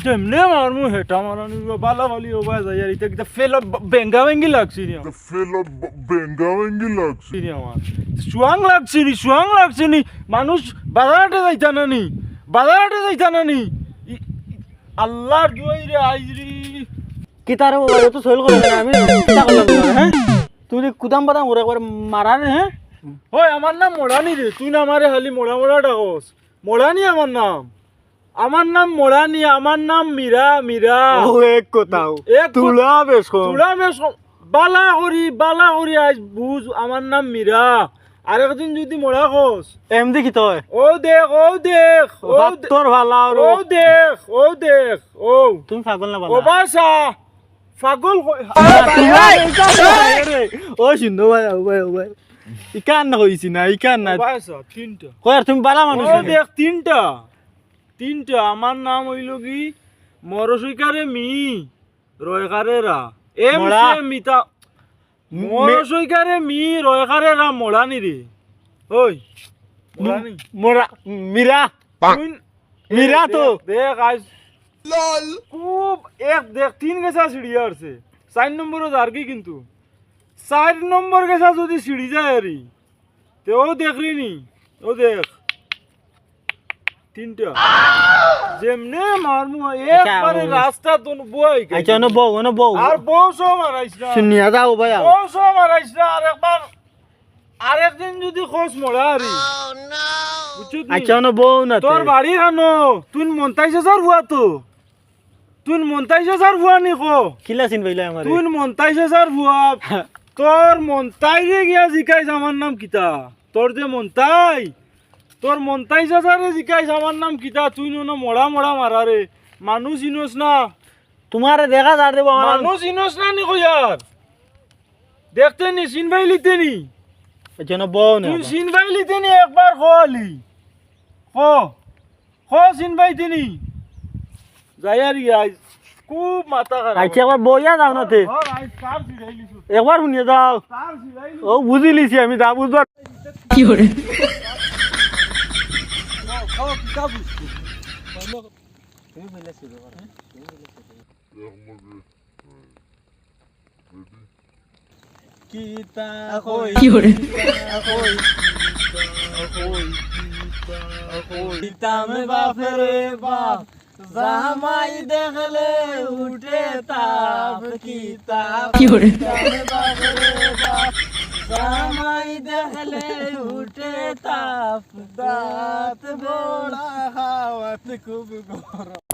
যেমনে মারমু হেটা মারানি বালা বালি ওবা যায় আর এটা কিটা ফেল বেঙ্গা বেঙ্গি লাগছি নি আমার সুয়াং লাগছি নি মানুষ বাজারহাটে যাইতা না নি আল্লাহর জয় রে আইরি কি তার তো সইল করে না আমি চিন্তা করলাম হ্যাঁ তুই কুদাম বাদাম করে একবার মারা রে হ্যাঁ ওই আমার নাম মোড়ানি রে তুই না আমারে খালি মোড়া ডাকস মোড়ানি আমার নাম মোড়ানি আমার নাম মীরা ও এক কথাও এক তুলা বেশ বালা করি আজ বুঝ আমার নাম মীরা আর একদিন যদি মোড়া কস এমদি কি তয় ও দেখ তোর ভালা ও দেখ তুমি পাগল না ও বাবা বাসা পাগল ও সুন্দর ভাই ও ভাই ইকান না হইছি না ইকান না বাসা তিনটা কয় তুমি বালা মানুষ ও দেখ তিনটা আমার নাম হইল কি মরসইকারে মি রয়কারে রা এম মোড়া। সে মিতা মরসইকারে মি রয়কারে রা মোড়ানি রে ওই মোড়ানি মোরা মীরা তুই- মীরা তো। দেখ আজ খুব দেখ 3 গেছা সিঁড়ি আছে 4 নম্বরও যার কি কিন্তু 4 নম্বর গেছা যদি সিঁড়ি যায় আরি তে ও দেখলি নি ও দেখ তিনটা যেমনে মারমু একবারে রাস্তা তো বই আচ্ছা ন বউ আর বউ সব মারাইছ না শুনিয়া যাও ভাই বউ সব মারাইছ না আরেকদিন যদি খোঁজ মরা আরি বুঝছো তুই? আচ্ছা ন বউ না তোর বাড়ি খানো তুই ২৯,০০০ ভুয়া তো তুই ২৯,০০০ ভুয়া নি খো কিলা চিন পাইলা আমার তুই ২৯,০০০ ভুয়া তোর মন্তাই গিয়া জিকাইছ আমার নাম কিতা তোর যে মন্তাই তোর ২৯,০০০ জিকাইছ আমার নাম কিতা তুই না মরা মারা রে মানুষ ইনোস না তোমার দেখা যার দেব আমার মানুষ ইনোস না নি কইয়ার দেখতে নি সিন ভাই লিতে নি আচ্ছা ন বউ না তুই সিন ভাই লিতে নি একবার খলি সিন ভাই তিনি যাই আর আজ খুব মাথা খারাপ আচ্ছা একবার বইয়া যাও না তে ঘর আজ কার সিরাইলিছো একবার শুনিয়ে যাও কার সিরাইলিছো ও বুঝি লিছি আমি যা বুঝবার জামাই দেখলে উঠে তাপ কিতাব জামাই দেখলে উঠে তাপ দাঁত বড়া হাওয়াত খুব গরম